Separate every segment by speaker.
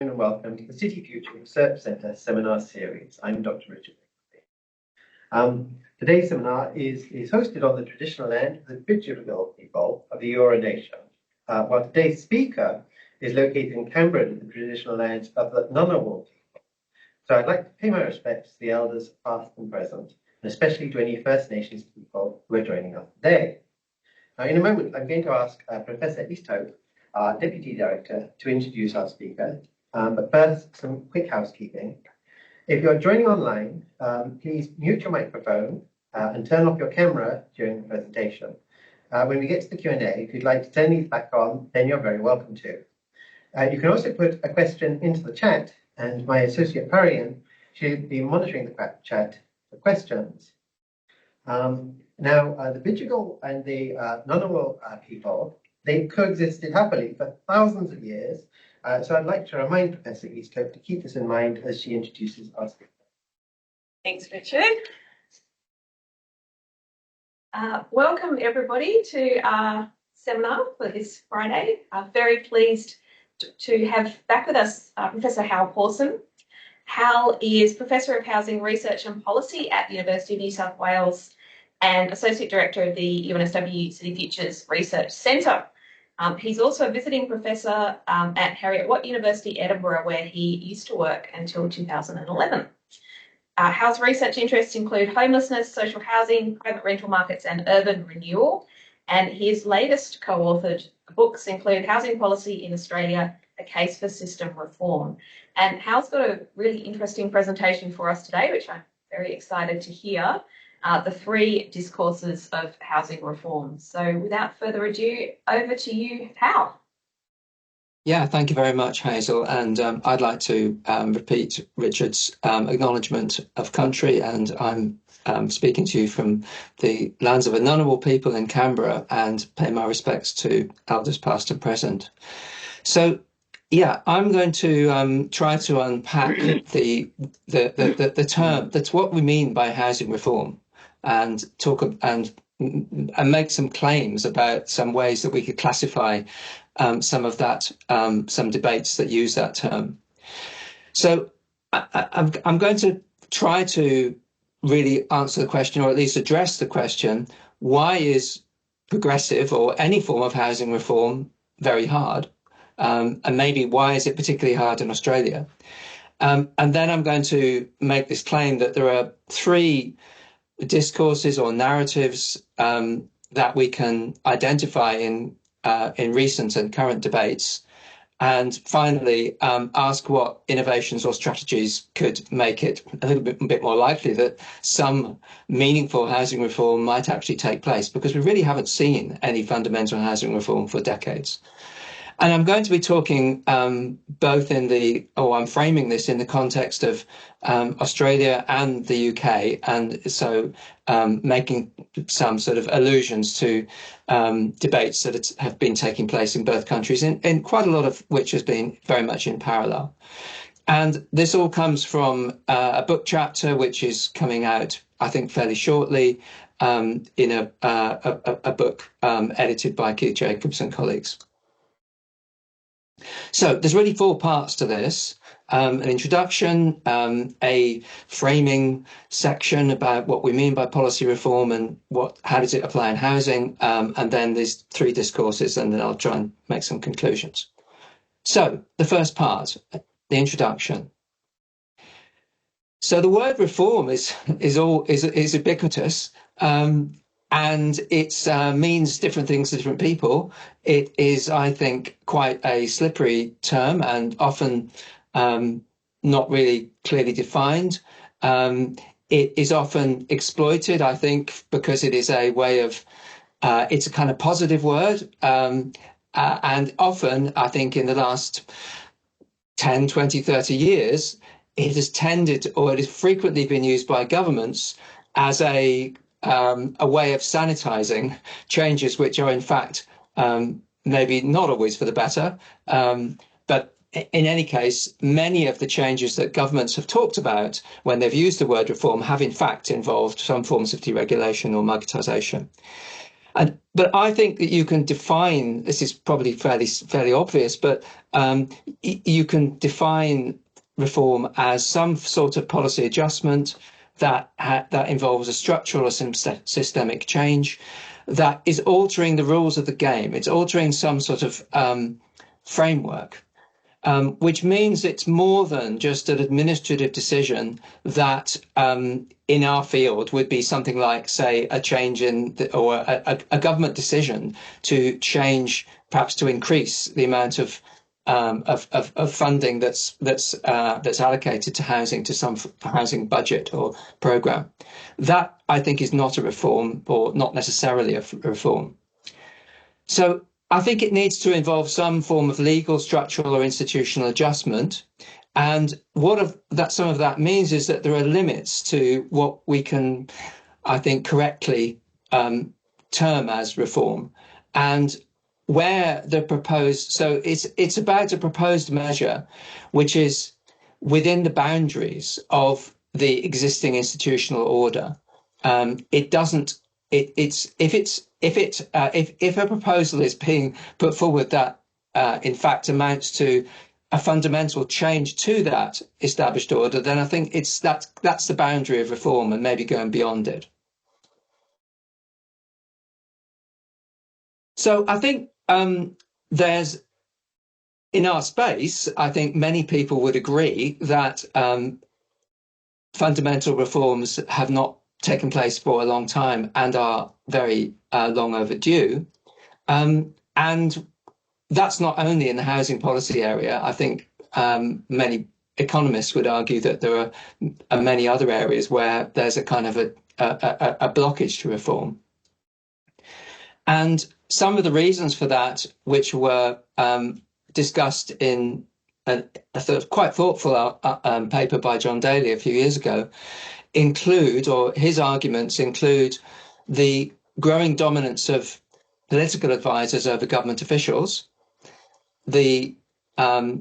Speaker 1: And welcome to the City Future Research Centre seminar series. I'm Dr. Richard. Today's seminar is hosted on the traditional land of the Bidjigal people of the Eora Nation, while today's speaker is located in Canberra, the traditional lands of the Ngunnawal people. So I'd like to pay my respects to the elders past and present, and especially to any First Nations people who are joining us today. Now, in a moment, I'm going to ask Professor Easthope, our Deputy Director, to introduce our speaker. But first, some quick housekeeping. If you're joining online, please mute your microphone and turn off your camera during the presentation. When we get to the Q&A, if you'd like to turn these back on, then you're very welcome to. You can also put a question into the chat, and my associate Parian should be monitoring the chat for questions. Now, the Bidjigal and the Ngunnawal people, they coexisted happily for thousands of years. So I'd like to remind Professor Easthope to keep this in mind as she introduces our speaker.
Speaker 2: Thanks, Richard. Welcome everybody to our seminar for this Friday. I'm very pleased to have back with us Professor Hal Pawson. Hal is Professor of Housing Research and Policy at the University of New South Wales and Associate Director of the UNSW Sydney Futures Research Centre. He's also a visiting professor at Heriot-Watt University, Edinburgh, where he used to work until 2011. Hal's research interests include homelessness, social housing, private rental markets, and urban renewal. And his latest co-authored books include Housing Policy in Australia, A Case for System Reform. And Hal's got a really interesting presentation for us today, which I'm very excited to hear. The 3 discourses of housing reform. So without further ado, over to you, Hal.
Speaker 3: Yeah, thank you very much, Hazel. And I'd like to repeat Richard's acknowledgement of country. And I'm speaking to you from the lands of the Ngunnawal people in Canberra and pay my respects to elders past and present. So, yeah, I'm going to try to unpack the term. That's what we mean by housing reform, and talk and make some claims about some ways that we could classify some of that, some debates that use that term. So I'm going to try to really answer the question, or at least address the question, why is progressive or any form of housing reform very hard? And maybe why is it particularly hard in Australia? And then I'm going to make this claim that there are 3 discourses or narratives that we can identify in recent and current debates, and finally ask what innovations or strategies could make it a little bit more likely that some meaningful housing reform might actually take place, because we really haven't seen any fundamental housing reform for decades. And I'm going to be talking both I'm framing this in the context of Australia and the UK, and so making some sort of allusions to debates that have been taking place in both countries, in quite a lot of which has been very much in parallel. And this all comes from a book chapter which is coming out, I think, fairly shortly, in a book edited by Keith Jacobs and colleagues. So there's really 4 parts to this: an introduction, a framing section about what we mean by policy reform and how does it apply in housing, and then there's 3 discourses, and then I'll try and make some conclusions. So the first part, the introduction. So the word reform is ubiquitous. And it means different things to different people. It is, I think, quite a slippery term and often not really clearly defined. It is often exploited, I think, because it is a way of, it's a kind of positive word. And often, I think, in the last 10, 20, 30 years, it has tended, or it has frequently been used by governments as a way of sanitizing changes which are in fact maybe not always for the better, but in any case, many of the changes that governments have talked about when they've used the word reform have in fact involved some forms of deregulation or marketisation. But I think that you can define, this is probably fairly obvious, but you can define reform as some sort of policy adjustment that involves a structural or systemic change that is altering the rules of the game. It's altering some sort of framework, which means it's more than just an administrative decision that in our field would be something like, say, a change in or a government decision to change, perhaps to increase the amount of funding that's allocated to housing, to some housing budget or program. That, I think, is not a reform, or not necessarily a reform. So I think it needs to involve some form of legal, structural, or institutional adjustment. And some of that means is that there are limits to what we can, I think, correctly term as reform. And where the proposed, so it's about a proposed measure which is within the boundaries of the existing institutional order. It doesn't. If a proposal is being put forward that in fact amounts to a fundamental change to that established order, then I think that's the boundary of reform, and maybe going beyond it. So I think there's, in our space, I think many people would agree that fundamental reforms have not taken place for a long time and are very long overdue. And that's not only in the housing policy area. I think many economists would argue that there are many other areas where there's a kind of a blockage to reform. And some of the reasons for that, which were discussed in a sort of quite thoughtful paper by John Daly a few years ago, his arguments include the growing dominance of political advisors over government officials, the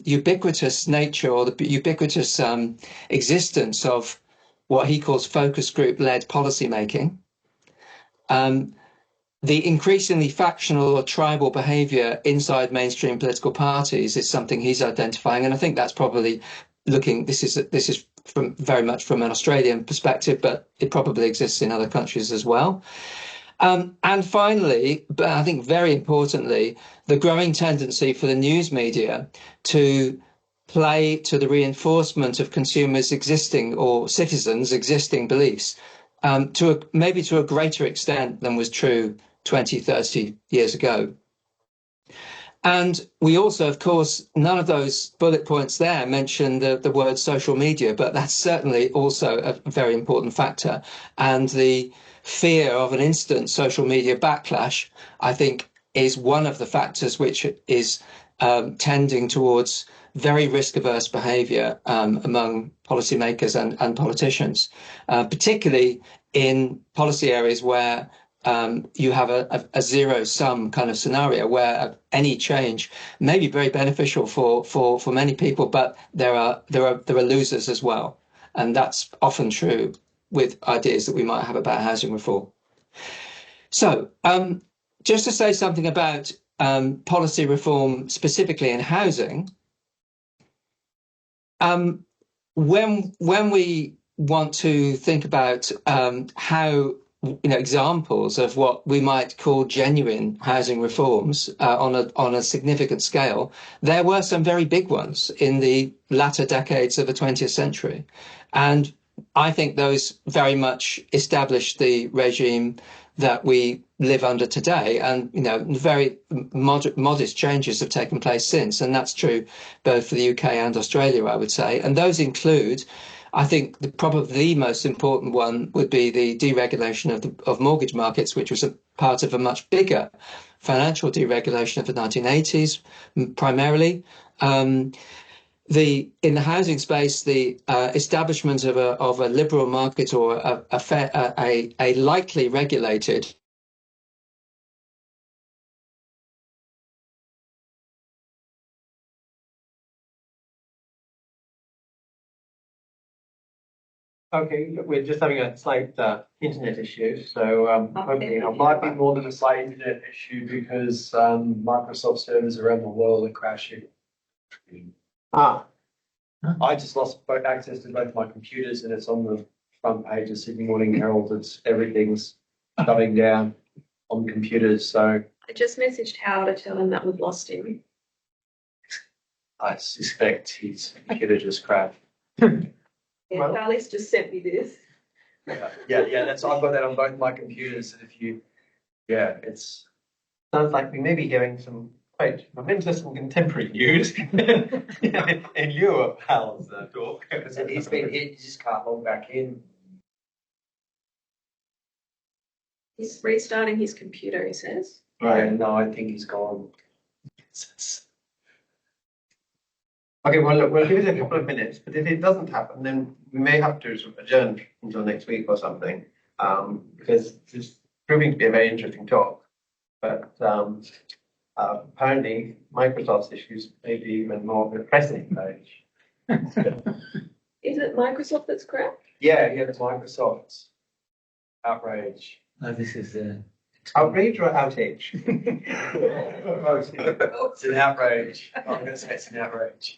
Speaker 3: ubiquitous nature or the ubiquitous existence of what he calls focus group-led policymaking, the increasingly factional or tribal behaviour inside mainstream political parties is something he's identifying, and I think that's probably this is from very much from an Australian perspective, but it probably exists in other countries as well. And finally, but I think very importantly, the growing tendency for the news media to play to the reinforcement of consumers' existing or citizens' existing beliefs, maybe to a greater extent than was true 20, 30 years ago. And we also, of course, none of those bullet points there mention the word social media, but that's certainly also a very important factor. And the fear of an instant social media backlash, I think, is one of the factors which is tending towards very risk-averse behaviour among policymakers and politicians, particularly in policy areas where you have a zero-sum kind of scenario where any change may be very beneficial for many people, but there are losers as well, and that's often true with ideas that we might have about housing reform. So, just to say something about policy reform specifically in housing, when we want to think about how examples of what we might call genuine housing reforms on a significant scale, there were some very big ones in the latter decades of the 20th century. And I think those very much established the regime that we live under today. And, very modest changes have taken place since. And that's true both for the UK and Australia, I would say. And those include, I think, probably the most important one would be the deregulation of mortgage markets, which was a part of a much bigger financial deregulation of the 1980s, primarily. In the housing space, the establishment of a liberal market or a lightly regulated
Speaker 1: Okay, we're just having a slight internet issue, so hopefully
Speaker 4: It might be more than a slight internet issue because Microsoft servers around the world are crashing.
Speaker 1: Ah,
Speaker 4: I just lost access to both my computers, and it's on the front page of Sydney Morning Herald. It's everything's shutting down on computers. So
Speaker 2: I just messaged Hal to tell him that we've lost him.
Speaker 4: I suspect his computer just crashed.
Speaker 2: Yeah,
Speaker 1: Well-
Speaker 2: Charlie's just sent me this.
Speaker 4: Yeah. That's I've got that on both my computers. And if you, it's
Speaker 1: sounds like we may be hearing some quite momentous and contemporary news in lieu of Hal's talk.
Speaker 4: he's been hit. You just can't log back in.
Speaker 2: He's restarting his computer, he says.
Speaker 4: Yeah, no, I think he's gone.
Speaker 1: Okay, well, look, we'll give it a couple of minutes, but if it doesn't happen, then we may have to sort of adjourn until next week or something, because it's proving to be a very interesting talk. But apparently, Microsoft's issues may be even more pressing.
Speaker 2: Is it Microsoft that's crap?
Speaker 4: Yeah, it's Microsoft's outrage.
Speaker 3: No, this is
Speaker 1: Outrage or outage?
Speaker 4: It's an outrage. I'm going to say it's an outrage.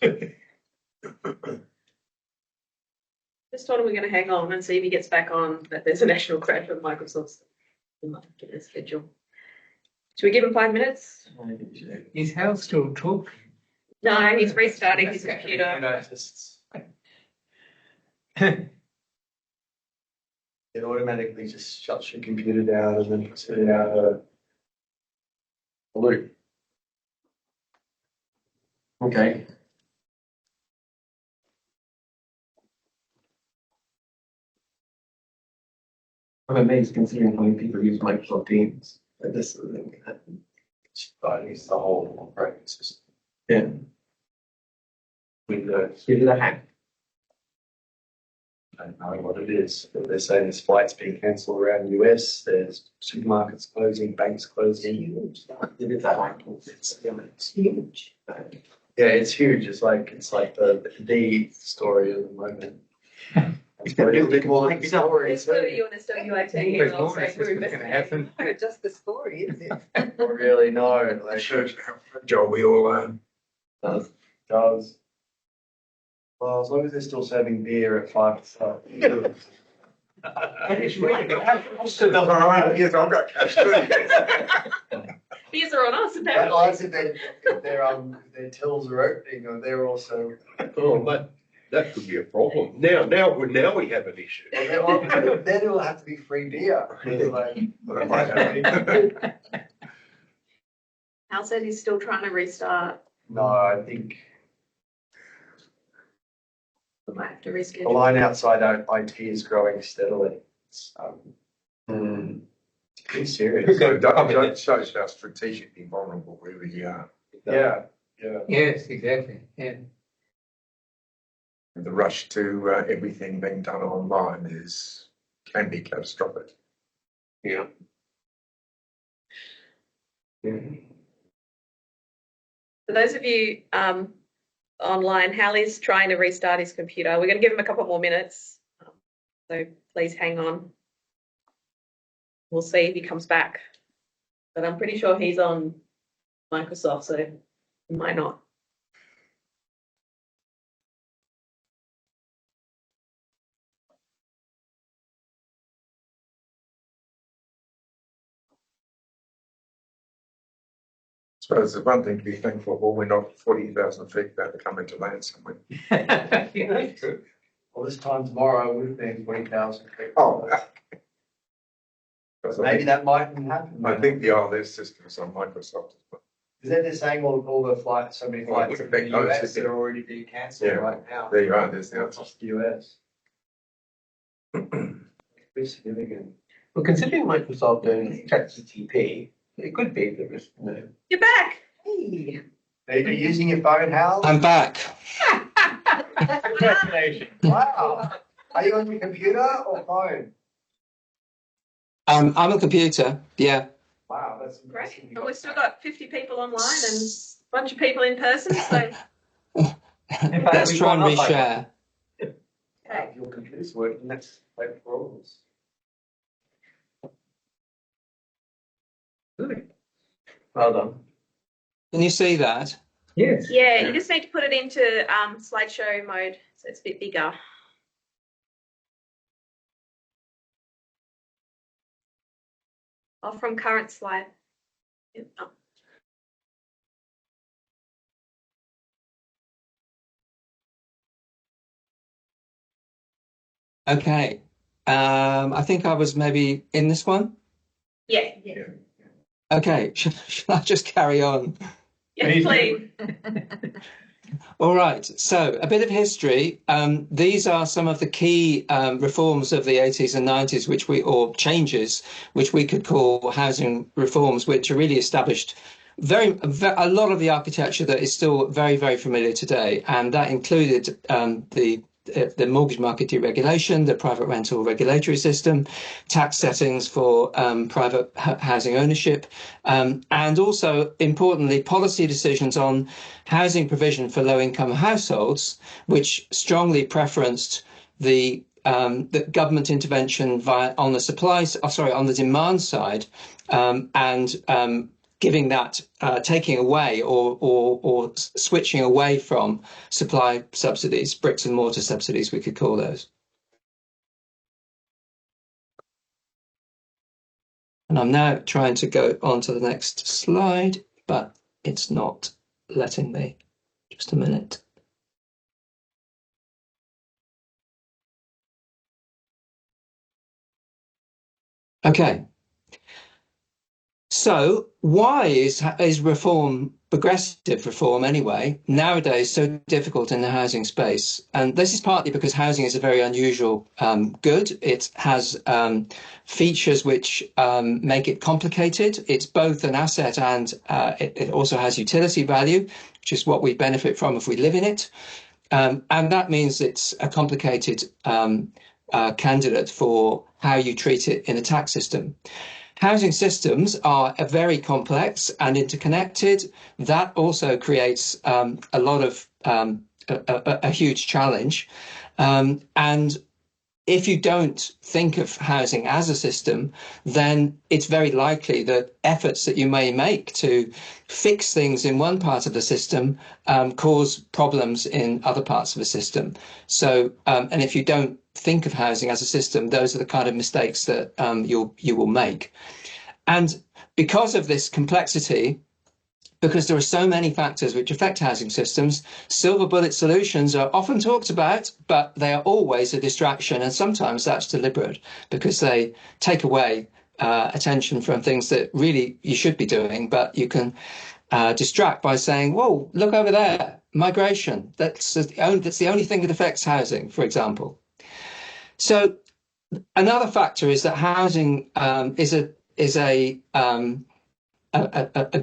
Speaker 2: Just told him we're going to hang on and see if he gets back on, that there's a national crash with Microsoft. We might have to reschedule. Should we give him 5 minutes?
Speaker 3: Is Hal still talking?
Speaker 2: No, he's restarting his computer.
Speaker 4: You know, just it automatically just shuts your computer down and then puts it out of a loop.
Speaker 1: Okay. I'm amazed considering how many people use Microsoft Teams. Like this sort of thing can happen.
Speaker 4: It's the whole operating system.
Speaker 1: Yeah.
Speaker 4: Windows.
Speaker 1: Give it a hack.
Speaker 4: I don't know what it is, but they're saying there's flights being cancelled around the US, there's supermarkets closing, banks closing.
Speaker 1: Huge. Give it a hack. It's huge.
Speaker 4: Yeah, it's huge. It's like the story of the moment. It's a little bit more like story.
Speaker 2: Let's go to UNSW IT and I'll say we're investigating.
Speaker 5: Just the story, is it?
Speaker 4: Really, no. Like,
Speaker 6: Shows how fragile we all are.
Speaker 4: does. Well, as long as they're still serving beer at 5 o'clock.
Speaker 6: Yes, I've got cash too.
Speaker 2: These are on us,
Speaker 4: But
Speaker 2: apparently.
Speaker 4: I said that their tills are opening, or they're also.
Speaker 6: Oh, but that could be a problem. Now we have an issue.
Speaker 4: Then it'll have to be free beer. It's like,
Speaker 2: Hal said he's still trying to restart.
Speaker 4: no, I think
Speaker 2: We might have to
Speaker 4: the
Speaker 2: reschedule.
Speaker 4: line outside IT is growing steadily. It's pretty serious.
Speaker 6: That shows how strategically vulnerable we really are.
Speaker 4: Yeah.
Speaker 3: Yes, exactly. Yeah.
Speaker 6: The rush to everything being done online can be catastrophic.
Speaker 1: Yeah.
Speaker 2: For those of you online, Hal is trying to restart his computer. We're going to give him a couple more minutes. So please hang on. We'll see if he comes back. But I'm pretty sure he's on Microsoft, so he might not.
Speaker 6: So there's one thing to be thankful for, we're not 40,000 feet about to come into land somewhere.
Speaker 1: Yeah, that's true.
Speaker 4: Well, this time tomorrow would have been 20,000 feet.
Speaker 6: Oh,
Speaker 4: Maybe that mightn't happen.
Speaker 6: I think the ILS system is on Microsoft as well.
Speaker 4: Is that they're saying all the flights, so many
Speaker 6: Well, it
Speaker 4: flights
Speaker 6: would
Speaker 4: in the
Speaker 6: affect those
Speaker 4: US
Speaker 6: that
Speaker 4: that are already being cancelled
Speaker 6: Yeah.
Speaker 4: right now?
Speaker 6: There you are, there's the answer.
Speaker 4: Across the US. Pretty significant.
Speaker 1: Well, considering Microsoft owns ChatGPT, it could be that there's
Speaker 2: You're back.
Speaker 5: Hey,
Speaker 4: Are you using your phone, Hal?
Speaker 3: I'm back.
Speaker 1: Congratulations.
Speaker 4: Wow. Are you on your computer or phone?
Speaker 3: I'm a computer. Yeah.
Speaker 4: Wow, that's
Speaker 2: Great.
Speaker 4: impressive.
Speaker 2: And we've still got 50 people online and a bunch of people in person. So
Speaker 1: In fact,
Speaker 3: Let's
Speaker 1: we've
Speaker 3: try and
Speaker 1: gone up by
Speaker 3: reshare.
Speaker 2: Okay.
Speaker 4: Your computer's working, that's great for all of us. Good. Well done.
Speaker 3: Can you see that?
Speaker 4: Yes.
Speaker 2: Yeah, you just need to put it into slideshow mode so it's a bit bigger. Or from current slide. Yep. Oh.
Speaker 3: Okay. I think I was maybe in this one.
Speaker 2: Yeah.
Speaker 3: Okay. Shall I just carry on?
Speaker 2: Yes, please.
Speaker 3: All right. So a bit of history. These are some of the key reforms of the 80s and 90s, or changes, which we could call housing reforms, which are really established a lot of the architecture that is still very, very familiar today. And that included the mortgage market deregulation, the private rental regulatory system, tax settings for private housing ownership, and also, importantly, policy decisions on housing provision for low-income households, which strongly preferenced the government intervention on the demand side, and giving that, taking away or switching away from supply subsidies, bricks and mortar subsidies, we could call those. And I'm now trying to go on to the next slide, but it's not letting me. Just a minute. Okay. So why is reform, progressive reform anyway, nowadays so difficult in the housing space? And this is partly because housing is a very unusual good. It has features which make it complicated. It's both an asset and it also has utility value, which is what we benefit from if we live in it. And that means it's a complicated candidate for how you treat it in a tax system. Housing systems are very complex and interconnected. That also creates a lot of a huge challenge. And if you don't think of housing as a system, then it's very likely that efforts that you may make to fix things in one part of the system cause problems in other parts of the system. So, and if you don't think of housing as a system, those are the kind of mistakes that you will make. And because of this complexity, because there are so many factors which affect housing systems, silver bullet solutions are often talked about, but they are always a distraction. And sometimes that's deliberate because they take away attention from things that really you should be doing, but you can distract by saying, whoa, look over there, migration. That's the only thing that affects housing, for example. So another factor is that housing is a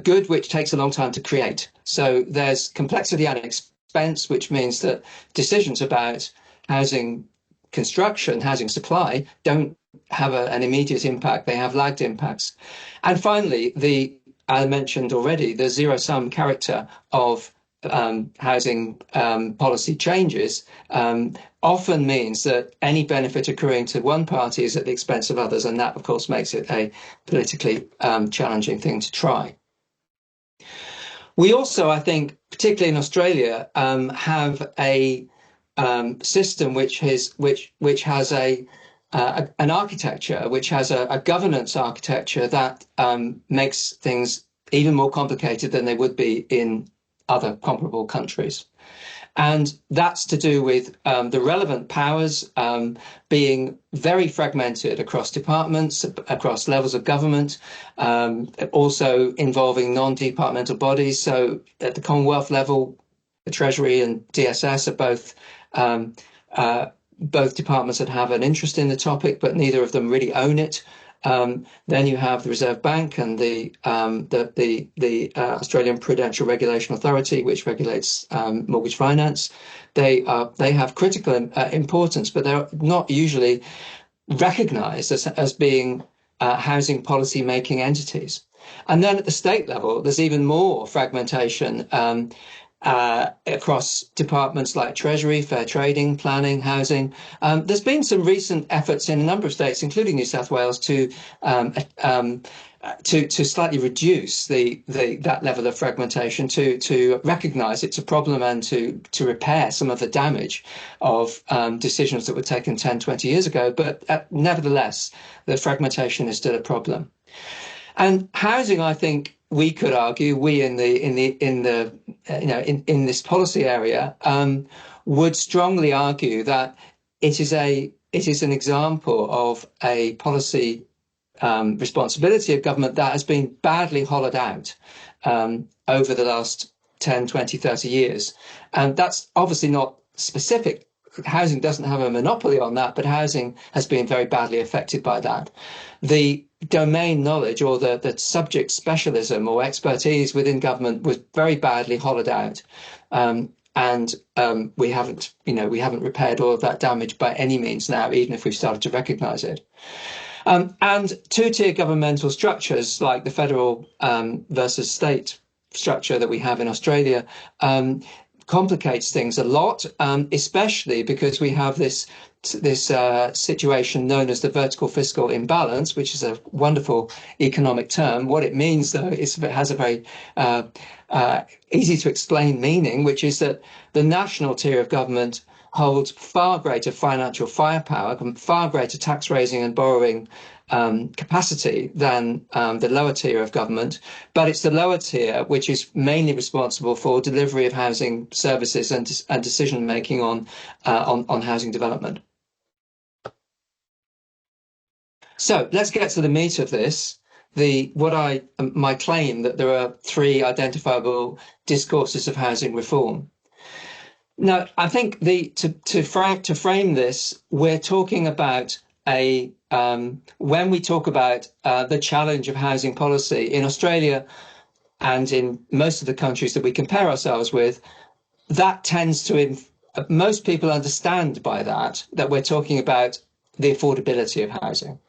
Speaker 3: good which takes a long time to create. So there's complexity and expense, which means that decisions about housing construction, housing supply, don't have an immediate impact. They have lagged impacts. And finally, I mentioned already, the zero-sum character of housing policy changes often means that any benefit accruing to one party is at the expense of others, and that, of course, makes it a politically challenging thing to try. We also, I think, particularly in Australia, have a system which has an architecture, which has a governance architecture that makes things even more complicated than they would be in other comparable countries. And that's to do with the relevant powers being very fragmented across departments, across levels of government, also involving non-departmental bodies. So at the Commonwealth level, the Treasury and DSS are both departments that have an interest in the topic, but neither of them really own it. Then you have the Reserve Bank and the Australian Prudential Regulation Authority, which regulates mortgage finance. They have critical importance, but they're not usually recognised as being housing policy making entities. And then at the state level, there's even more fragmentation. across departments like Treasury, fair trading, planning, housing. There's been some recent efforts in a number of states, including New South Wales, to slightly reduce that level of fragmentation, to recognise it's a problem and to repair some of the damage of decisions that were taken 10, 20 years ago. But nevertheless, the fragmentation is still a problem. And housing, I think, we could argue, we in this policy area, would strongly argue that it is an example of a policy responsibility of government that has been badly hollowed out over the last 10, 20, 30 years. And that's obviously not specific. Housing doesn't have a monopoly on that, but housing has been very badly affected by that. The domain knowledge or the subject specialism or expertise within government was very badly hollowed out. And we haven't repaired all of that damage by any means now, even if we've started to recognise it. And two-tier governmental structures like the federal versus state structure that we have in Australia complicates things a lot, especially because we have this situation known as the vertical fiscal imbalance, which is a wonderful economic term. What it means, though, is it has a very easy to explain meaning, which is that the national tier of government holds far greater financial firepower, far greater tax raising and borrowing capacity than the lower tier of government, but it's the lower tier which is mainly responsible for delivery of housing services and decision making on housing development. So let's get to the meat of this. My claim that there are three identifiable discourses of housing reform. Now, I think to frame this, we're talking about when we talk about the challenge of housing policy in Australia and in most of the countries that we compare ourselves with, that tends to, most people understand by that we're talking about the affordability of housing.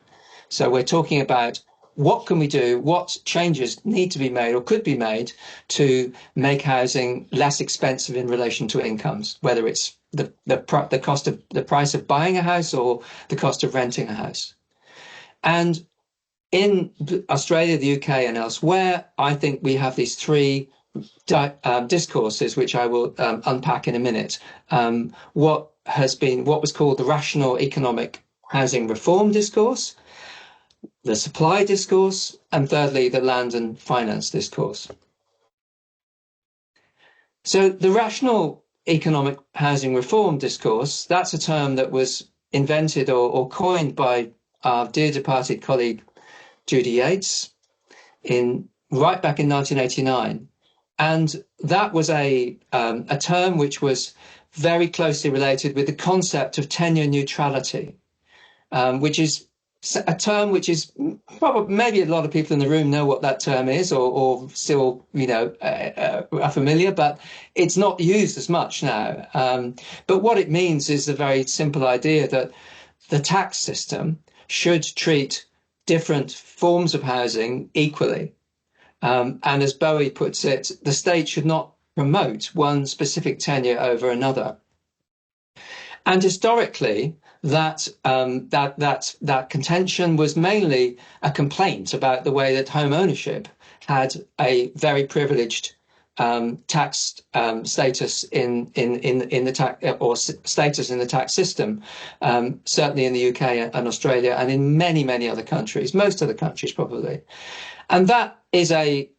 Speaker 3: So we're talking about what can we do, what changes need to be made or could be made to make housing less expensive in relation to incomes, whether it's the cost of the price of buying a house or the cost of renting a house. And in Australia, the UK and elsewhere, I think we have these three discourses, which I will unpack in a minute. What was called the rational economic housing reform discourse, the supply discourse, and thirdly, the land and finance discourse. So the rational economic housing reform discourse, that's a term that was invented or coined by our dear departed colleague Judy Yates right back in 1989. And that was a term which was very closely related with the concept of tenure neutrality, which is a term which is probably, maybe a lot of people in the room know what that term is or still, are familiar, but it's not used as much now. But what it means is the very simple idea that the tax system should treat different forms of housing equally. And as Bowie puts it, the state should not promote one specific tenure over another. And historically, that contention was mainly a complaint about the way that home ownership had a very privileged tax status in the tax or status in the tax system, certainly in the UK and Australia and in many other countries, most other countries probably. And that is a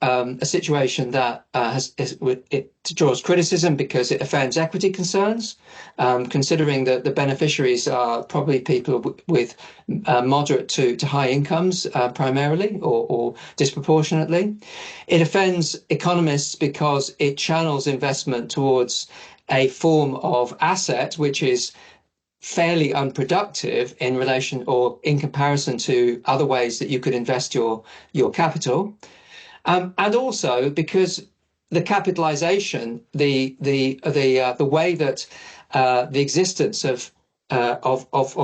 Speaker 3: situation that it draws criticism because it offends equity concerns, considering that the beneficiaries are probably people with moderate to high incomes primarily or disproportionately. It offends economists because it channels investment towards a form of asset which is fairly unproductive in relation or in comparison to other ways that you could invest your capital, and also because the capitalization, the way that the existence of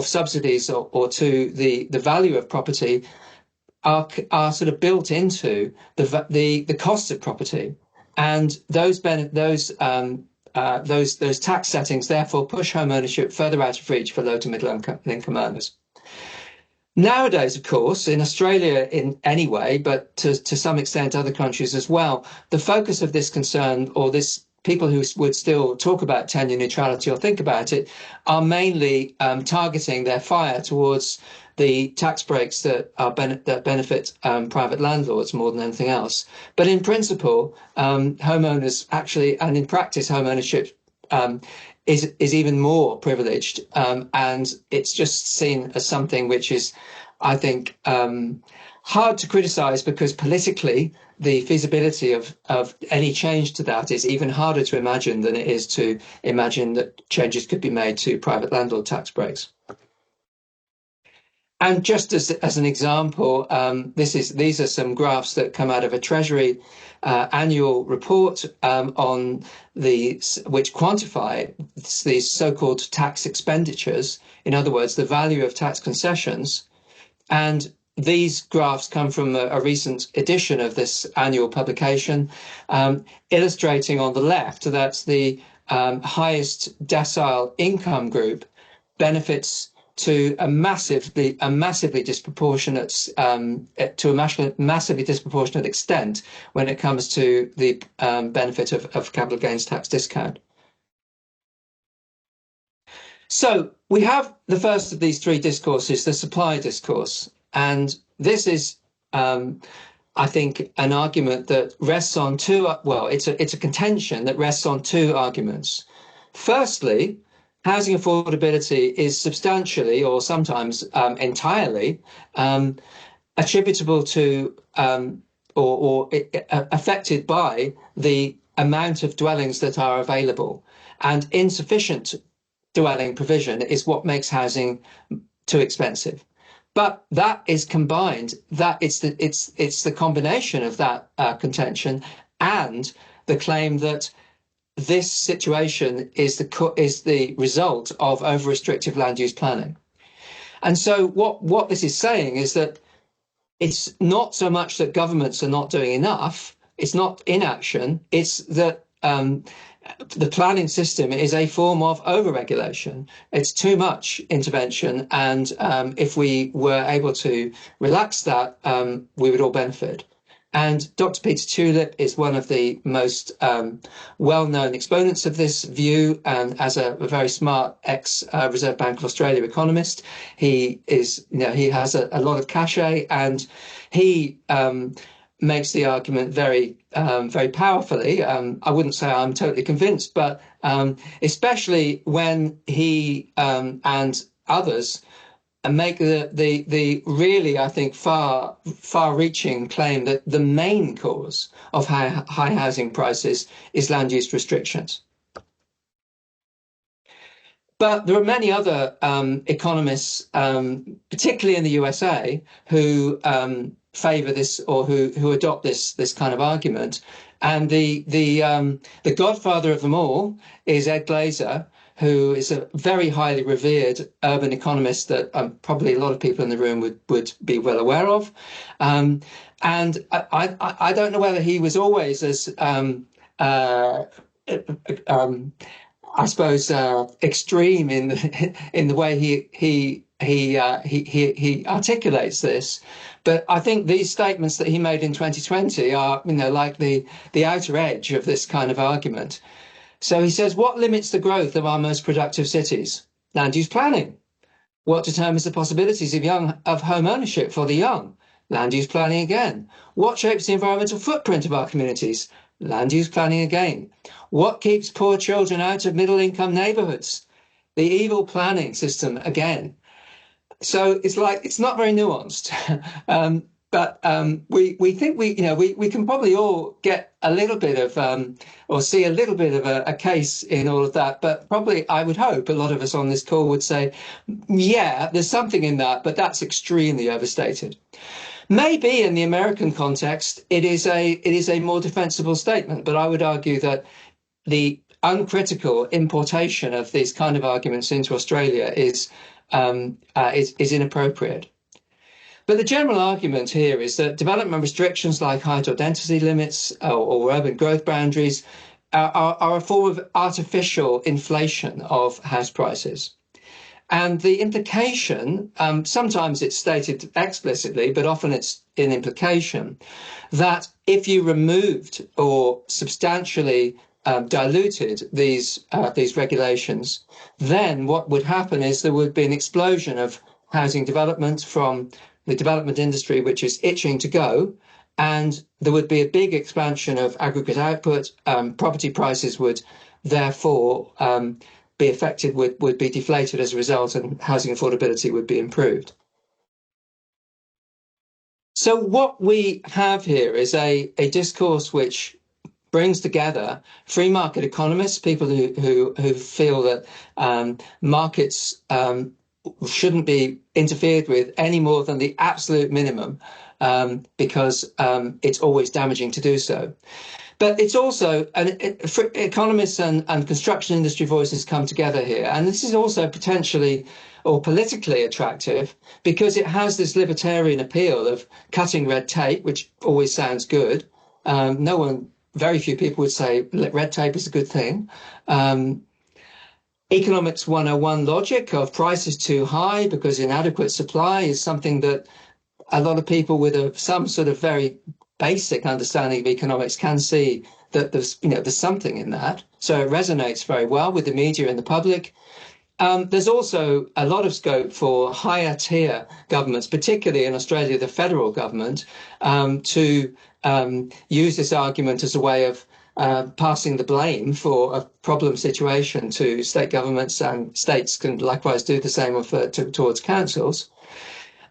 Speaker 3: subsidies or to the value of property are sort of built into the cost of property. and those tax settings therefore push home ownership further out of reach for low to middle income earners. Nowadays, of course, in Australia anyway, but to some extent other countries as well, the focus of this concern, or this people who would still talk about tenure neutrality or think about it, are mainly targeting their fire towards the tax breaks that benefit private landlords more than anything else. But in principle, homeowners actually, and in practice, home ownership is even more privileged, and it's just seen as something which is, I think, hard to criticise, because politically the feasibility of any change to that is even harder to imagine than it is to imagine that changes could be made to private landlord tax breaks. And just as an example, these are some graphs that come out of a Treasury annual report which quantify these so-called tax expenditures. In other words, the value of tax concessions. And these graphs come from a recent edition of this annual publication, illustrating on the left that the highest decile income group benefits to a massively disproportionate extent when it comes to the benefit of capital gains tax discount. So we have the first of these three discourses, the supply discourse, and this is, I think, an argument that rests on two. Well, it's a contention that rests on two arguments. Firstly, housing affordability is substantially, or sometimes entirely, attributable to or affected by the amount of dwellings that are available, and insufficient dwelling provision is what makes housing too expensive. But that is combined. That it's the combination of that contention and the claim that this situation is the result of over-restrictive land use planning. And so what this is saying is that it's not so much that governments are not doing enough, it's not inaction, it's that the planning system is a form of over-regulation. It's too much intervention, and if we were able to relax that, we would all benefit. And Dr. Peter Tulip is one of the most well-known exponents of this view, and as a very smart ex-Reserve Bank of Australia economist, he has a lot of cachet, and he makes the argument very powerfully. I wouldn't say I'm totally convinced, but especially when he and others make the really, I think, far-reaching claim that the main cause of high housing prices is land use restrictions. But there are many other economists, particularly in the USA, who favour this, or who adopt this kind of argument. And the godfather of them all is Ed Glaeser, who is a very highly revered urban economist that probably a lot of people in the room would be well aware of. And I don't know whether he was always as I suppose extreme in the way he articulates this, but I think these statements that he made in 2020 are, like the outer edge of this kind of argument. So he says, what limits the growth of our most productive cities? Land use planning. What determines the possibilities of home ownership for the young? Land use planning again. What shapes the environmental footprint of our communities? Land use planning again. What keeps poor children out of middle-income neighbourhoods? The evil planning system again. So it's not very nuanced, but we think we can probably all get a little bit of or see a little bit of a case in all of that. But probably, I would hope, a lot of us on this call would say, yeah, there's something in that, but that's extremely overstated. Maybe in the American context, it is a more defensible statement, but I would argue that the uncritical importation of these kind of arguments into Australia is inappropriate. But the general argument here is that development restrictions like hydro density limits or urban growth boundaries are a form of artificial inflation of house prices. And the implication, sometimes it's stated explicitly, but often it's in implication, that if you removed or substantially diluted these regulations, then what would happen is there would be an explosion of housing development from the development industry, which is itching to go, and there would be a big expansion of aggregate output. Property prices would therefore be affected, would be deflated as a result, and housing affordability would be improved. So what we have here is a discourse which brings together free market economists, people who feel that markets shouldn't be interfered with any more than the absolute minimum, because it's always damaging to do so. But it's also, economists and construction industry voices come together here. And this is also potentially or politically attractive because it has this libertarian appeal of cutting red tape, which always sounds good. Very few people would say red tape is a good thing. Economics 101 logic of price is too high because inadequate supply is something that a lot of people with some sort of very basic understanding of economics can see that there's something in that. So it resonates very well with the media and the public. There's also a lot of scope for higher tier governments, particularly in Australia, the federal government, to use this argument as a way of passing the blame for a problem situation to state governments, and states can likewise do the same towards councils.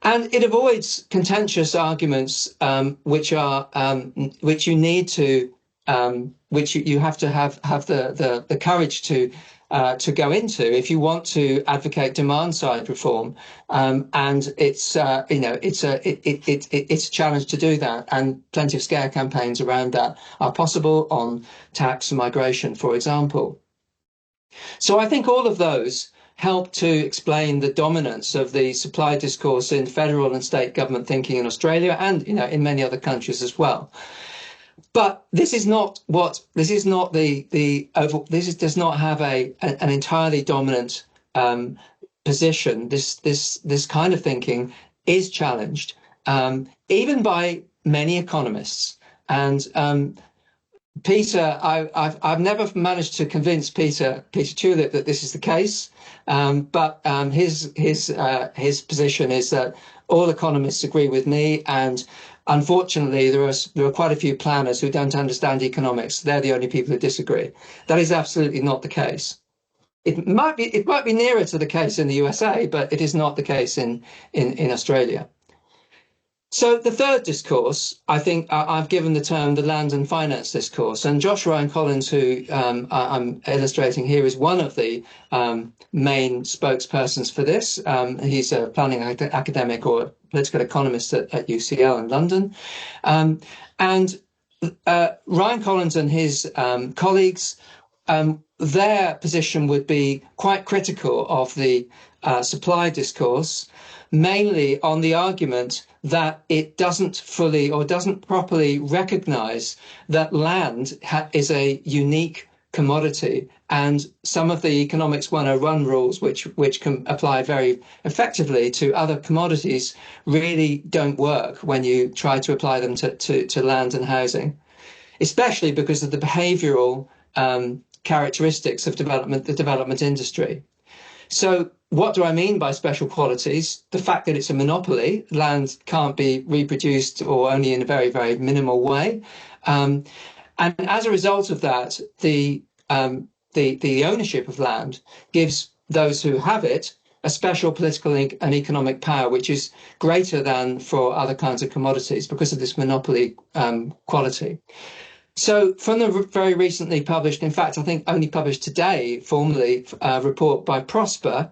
Speaker 3: And it avoids contentious arguments, which you need to, which you have to have the courage to go into if you want to advocate demand side reform. And it's a challenge to do that, and plenty of scare campaigns around that are possible on tax and migration, for example. So I think all of those help to explain the dominance of the supply discourse in federal and state government thinking in Australia and in many other countries as well. But this does not have an entirely dominant position. This kind of thinking is challenged even by many economists. And Peter, I've never managed to convince Peter Tulip that this is the case, but his position is that all economists agree with me, and unfortunately there are quite a few planners who don't understand economics. They're the only people who disagree. That is absolutely not the case. It might be nearer to the case in the USA, but it is not the case in Australia. So the third discourse, I think I've given the term the land and finance discourse, and Josh Ryan Collins, who I'm illustrating here, is one of the main spokespersons for this. He's a planning academic or political economist at UCL in London. And Ryan Collins and his colleagues, their position would be quite critical of the supply discourse, mainly on the argument that it doesn't fully or doesn't properly recognize that land is a unique commodity, and some of the economics 101 rules, which can apply very effectively to other commodities, really don't work when you try to apply them to land and housing, especially because of the behavioral characteristics of the development industry. So what do I mean by special qualities? The fact that it's a monopoly, land can't be reproduced or only in a very, very minimal way. And as a result of that, the ownership of land gives those who have it a special political and economic power, which is greater than for other kinds of commodities because of this monopoly quality. So from the very recently published, in fact, I think only published today, formally, report by Prosper,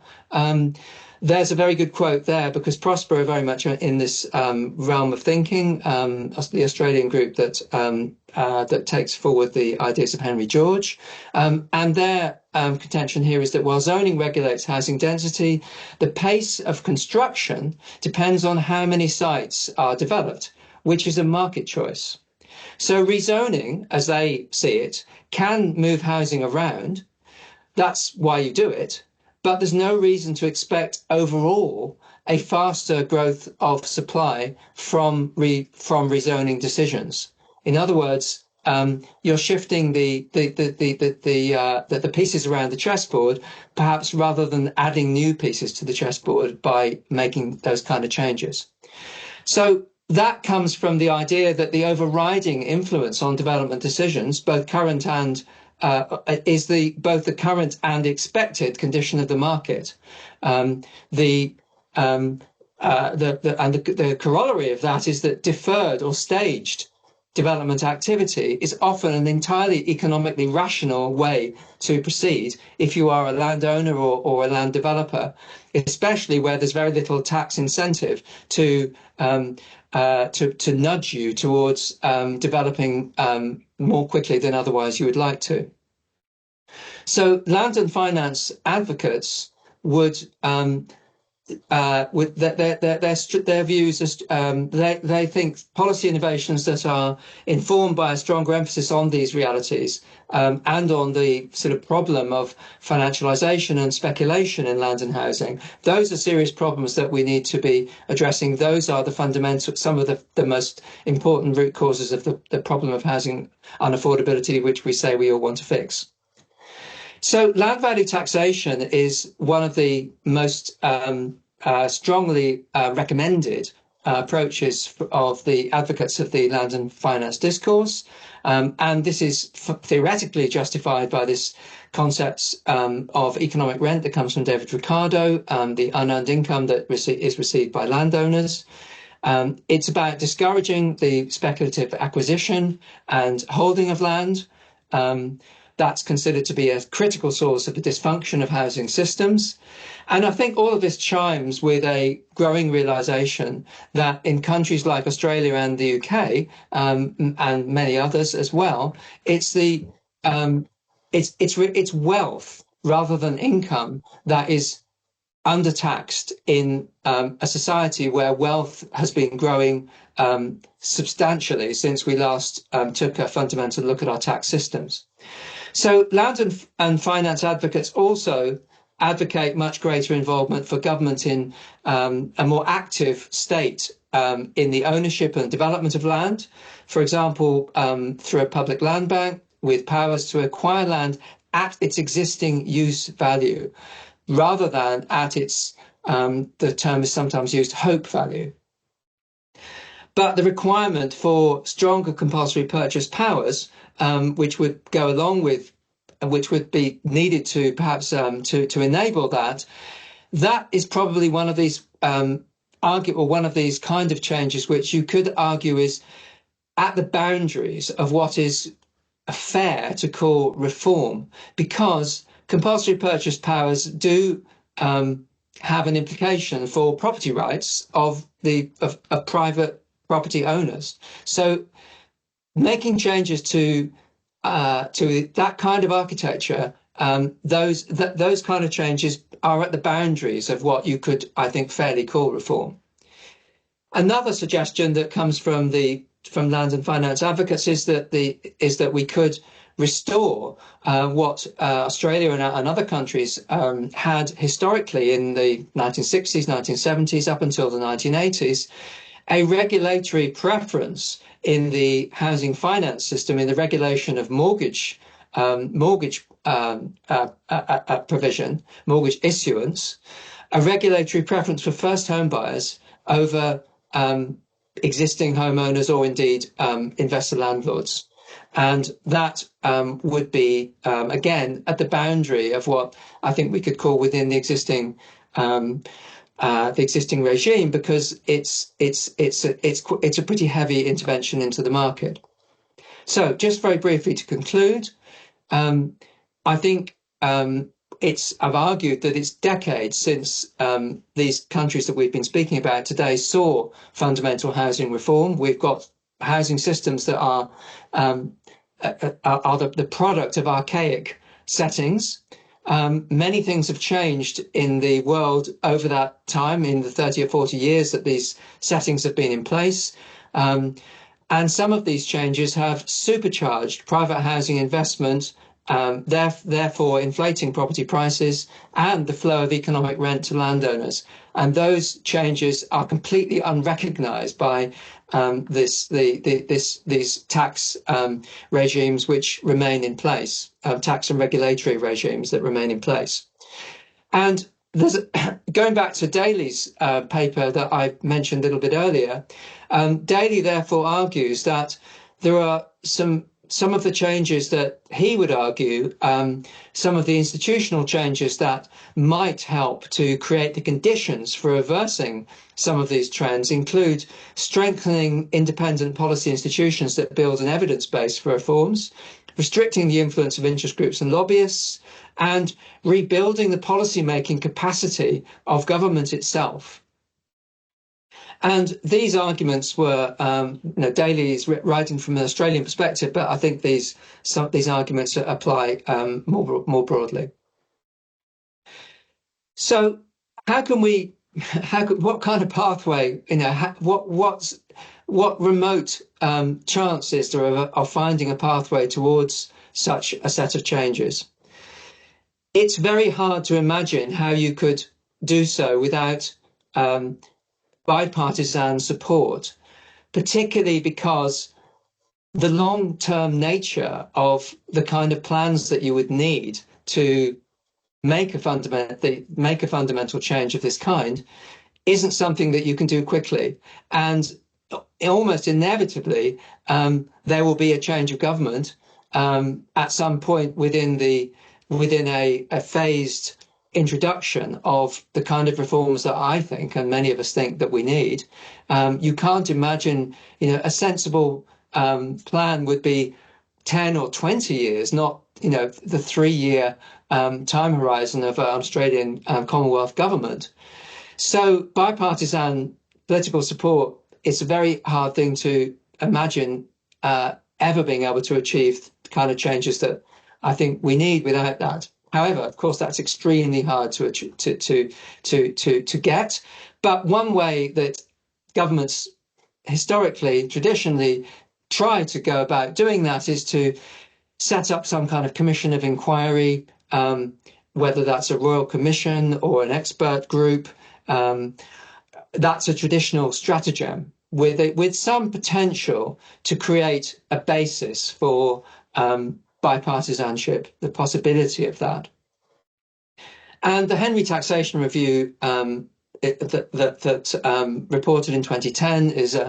Speaker 3: there's a very good quote there, because Prosper are very much in this realm of thinking, the Australian group that takes forward the ideas of Henry George. And their contention here is that while zoning regulates housing density, the pace of construction depends on how many sites are developed, which is a market choice. So rezoning, as they see it, can move housing around. That's why you do it. But there's no reason to expect overall a faster growth of supply from rezoning decisions. In other words, you're shifting the pieces around the chessboard, perhaps rather than adding new pieces to the chessboard by making those kind of changes. So that comes from the idea that the overriding influence on development decisions, both current and is both the current and expected condition of the market. The corollary of that is that deferred or staged development activity is often an entirely economically rational way to proceed if you are a landowner or a land developer, especially where there's very little tax incentive to nudge you towards developing more quickly than otherwise you would like to. So land and finance advocates would with their views, they think policy innovations that are informed by a stronger emphasis on these realities and on the sort of problem of financialization and speculation in land and housing, those are serious problems that we need to be addressing. Those are the fundamental, some of the most important root causes of the problem of housing unaffordability, which we say we all want to fix. So land value taxation is one of the most strongly recommended approaches of the advocates of the land and finance discourse. And this is theoretically justified by this concept of economic rent that comes from David Ricardo, the unearned income that is received by landowners. It's about discouraging the speculative acquisition and holding of land. That's considered to be a critical source of the dysfunction of housing systems. And I think all of this chimes with a growing realization that in countries like Australia and the UK, and many others as well, it's wealth rather than income that is undertaxed in a society where wealth has been growing substantially since we last took a fundamental look at our tax systems. So land and finance advocates also advocate much greater involvement for government in a more active state in the ownership and development of land, for example, through a public land bank with powers to acquire land at its existing use value, rather than at its, the term is sometimes used, hope value. But the requirement for stronger compulsory purchase powers, which would go along with, which would be needed to perhaps to enable that, that is probably one of these one of these kind of changes which you could argue is at the boundaries of what is fair to call reform, because compulsory purchase powers do have an implication for property rights of private property owners. So making changes to that kind of architecture, those kind of changes are at the boundaries of what you could, I think, fairly call reform. Another suggestion that comes from land and finance advocates is that we could restore what Australia and other countries had historically in the 1960s, 1970s, up until the 1980s, a regulatory preference in the housing finance system, in the regulation of mortgage provision, mortgage issuance, a regulatory preference for first home buyers over existing homeowners or indeed investor landlords. And that would be, again, at the boundary of what I think we could call within the existing regime, because it's a pretty heavy intervention into the market. So just very briefly to conclude, I think I've argued that it's decades since these countries that we've been speaking about today saw fundamental housing reform. We've got housing systems that are the product of archaic settings. Many things have changed in the world over that time, in the 30 or 40 years that these settings have been in place. And some of these changes have supercharged private housing investment, therefore inflating property prices and the flow of economic rent to landowners. And those changes are completely unrecognised by these tax regimes which remain in place, tax and regulatory regimes that remain in place. And going back to Daly's paper that I mentioned a little bit earlier, Daly therefore argues that there are some of the changes that he would argue, some of the institutional changes that might help to create the conditions for reversing some of these trends include strengthening independent policy institutions that build an evidence base for reforms, restricting the influence of interest groups and lobbyists, and rebuilding the policy-making capacity of government itself. And these arguments were, Daly is writing from an Australian perspective, but I think some of these arguments apply more broadly. So, what kind of pathway, what remote chance is there of finding a pathway towards such a set of changes? It's very hard to imagine how you could do so without bipartisan support, particularly because the long-term nature of the kind of plans that you would need to make a fundamental change of this kind isn't something that you can do quickly. And almost inevitably, there will be a change of government at some point within a phased introduction of the kind of reforms that I think, and many of us think, that we need. You can't imagine, a sensible plan would be 10 or 20 years, not, the 3-year time horizon of an Australian Commonwealth government. So bipartisan political support is a very hard thing to imagine ever being able to achieve the kind of changes that I think we need without that. However, of course, that's extremely hard to get. But one way that governments historically, traditionally, try to go about doing that is to set up some kind of commission of inquiry, whether that's a royal commission or an expert group. That's a traditional stratagem with some potential to create a basis for bipartisanship, the possibility of that. And the Henry Taxation Review that reported in 2010 is,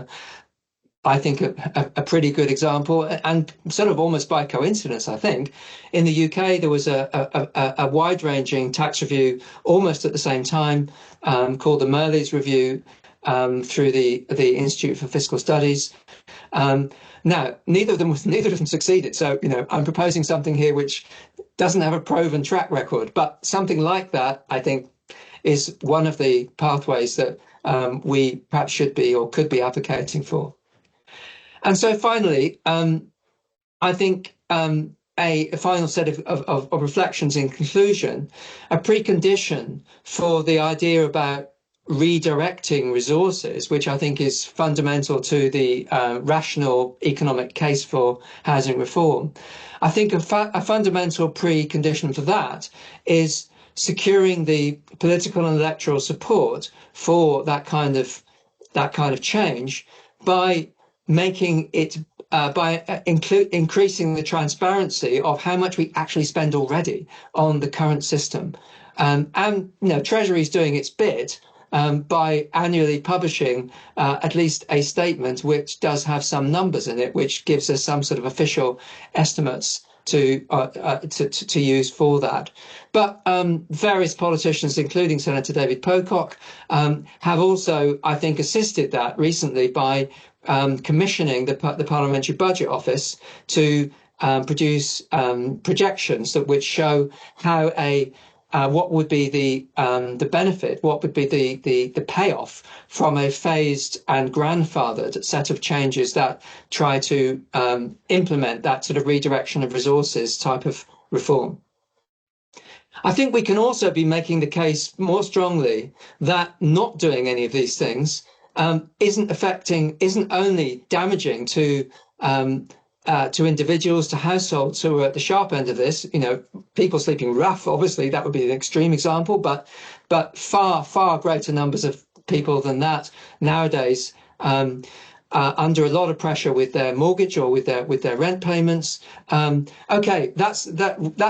Speaker 3: I think, a pretty good example, and sort of almost by coincidence, I think. In the UK, there was a wide-ranging tax review almost at the same time called the Merleys Review through the Institute for Fiscal Studies. Now, neither of them succeeded. So, I'm proposing something here which doesn't have a proven track record, but something like that, I think, is one of the pathways that we perhaps should be or could be advocating for. And so finally, I think a final set of reflections in conclusion, a precondition for the idea about redirecting resources, which I think is fundamental to the rational economic case for housing reform. I think a fundamental precondition for that is securing the political and electoral support for that kind of change by making it increasing the transparency of how much we actually spend already on the current system, and Treasury is doing its bit by annually publishing at least a statement which does have some numbers in it, which gives us some sort of official estimates to use for that. But various politicians, including Senator David Pocock, have also, I think, assisted that recently by commissioning the Parliamentary Budget Office to produce projections which show how a what would be the benefit, what would be the payoff from a phased and grandfathered set of changes that try to implement that sort of redirection of resources type of reform. I think we can also be making the case more strongly that not doing any of these things isn't only damaging to individuals, to households who are at the sharp end of this. People sleeping rough, obviously, that would be an extreme example, but far greater numbers of people than that nowadays under a lot of pressure with their mortgage or with their rent payments. Okay, that's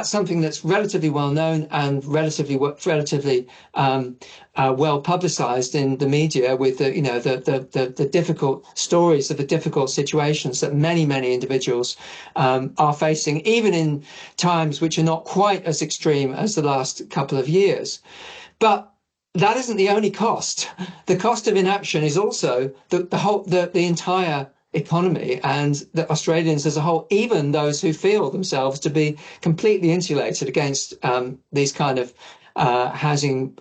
Speaker 3: something that's relatively well known and relatively well publicised in the media, with the difficult stories of the difficult situations that many individuals are facing, even in times which are not quite as extreme as the last couple of years. But that isn't the only cost. The cost of inaction is also the entire economy and the Australians as a whole, even those who feel themselves to be completely insulated against these kind of housing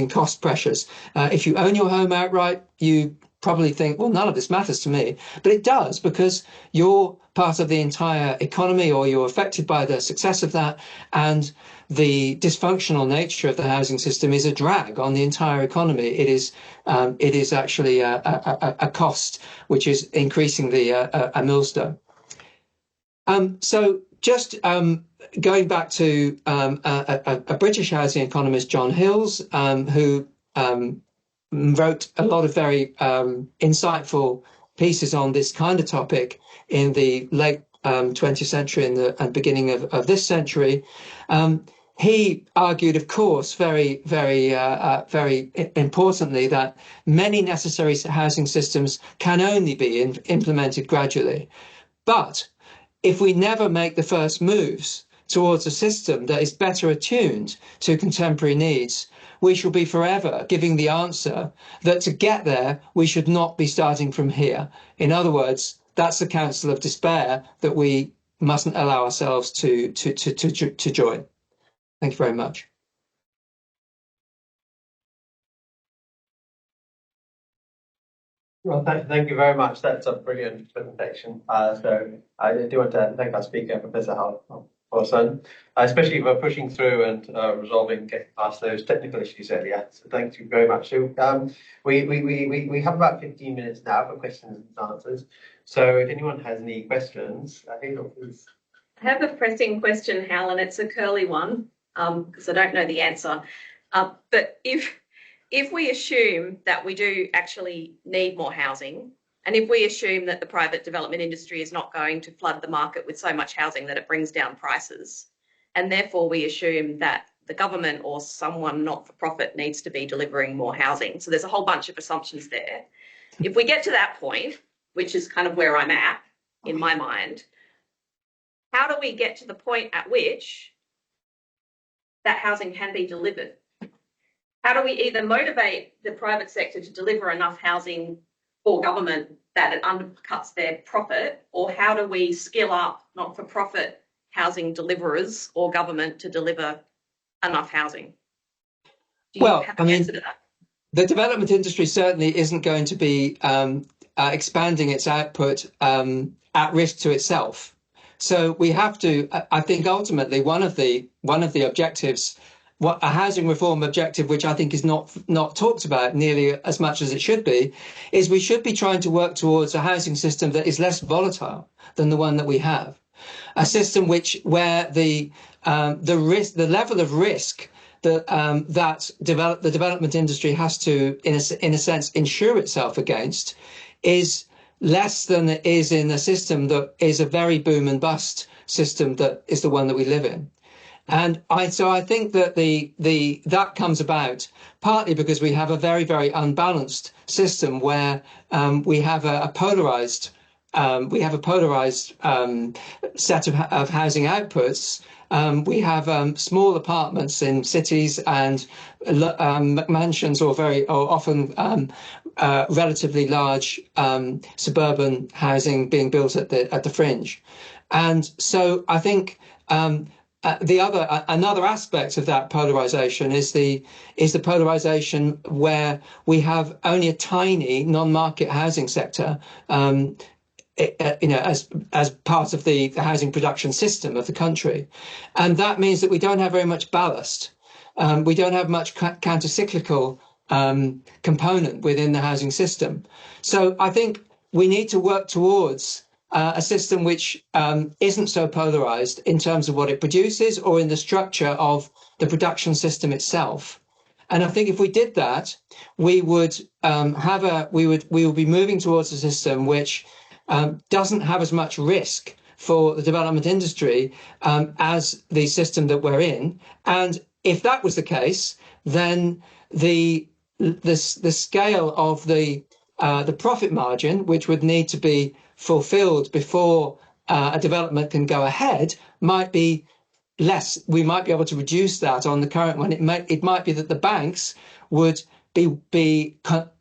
Speaker 3: cost pressures. If you own your home outright, you probably think, well, none of this matters to me, but it does, because you're part of the entire economy, or you're affected by the success of that, and the dysfunctional nature of the housing system is a drag on the entire economy. It is actually a cost which is increasingly a millstone. So just going back to a British housing economist, John Hills, who wrote a lot of very insightful pieces on this kind of topic in the late 20th century and beginning of this century. He argued, of course, very importantly, that many necessary housing systems can only be implemented gradually. But if we never make the first moves towards a system that is better attuned to contemporary needs, we shall be forever giving the answer that to get there, we should not be starting from here. In other words, that's the counsel of despair that we mustn't allow ourselves to join. Thank you very much.
Speaker 1: Well, thank you very much. That's a brilliant presentation. So I do want to thank our speaker, Professor Hal Pawson, especially for pushing through and getting past those technical issues earlier. So thank you very much. So we have about 15 minutes now for questions and answers. So if anyone has any questions, please.
Speaker 2: I have a pressing question, Hal, and it's a curly one, because I don't know the answer. But if we assume that we do actually need more housing, and if we assume that the private development industry is not going to flood the market with so much housing that it brings down prices, and therefore we assume that the government or someone not-for-profit needs to be delivering more housing. So there's a whole bunch of assumptions there. If we get to that point, which is kind of where I'm at in my mind, how do we get to the point at which that housing can be delivered? How do we either motivate the private sector to deliver enough housing for government that it undercuts their profit, or how do we skill up not-for-profit housing deliverers or government to deliver enough housing? Do you have an answer to that?
Speaker 3: The development industry certainly isn't going to be expanding its output at risk to itself. So we have to, I think, ultimately one of the objectives, a housing reform objective, which I think is not talked about nearly as much as it should be, is we should be trying to work towards a housing system that is less volatile than the one that we have, a system where the level of risk that the development industry has to, in a sense, insure itself against, is less than it is in a system that is a very boom and bust system that is the one that we live in. And so I think that that comes about partly because we have a very, very unbalanced system where we have a polarized set of housing outputs. We have small apartments in cities and mansions, or often relatively large suburban housing being built at the fringe. And so I think another aspect of that polarization is the polarization where we have only a tiny non-market housing sector, as part of the housing production system of the country, and that means that we don't have very much ballast. We don't have much counter-cyclical component within the housing system. So I think we need to work towards a system which isn't so polarized in terms of what it produces or in the structure of the production system itself. And I think if we did that, we would we would be moving towards a system which doesn't have as much risk for the development industry as the system that we're in. And if that was the case, then the scale of the profit margin, which would need to be fulfilled before a development can go ahead, might be less. We might be able to reduce that on the current one. It might be that the banks would be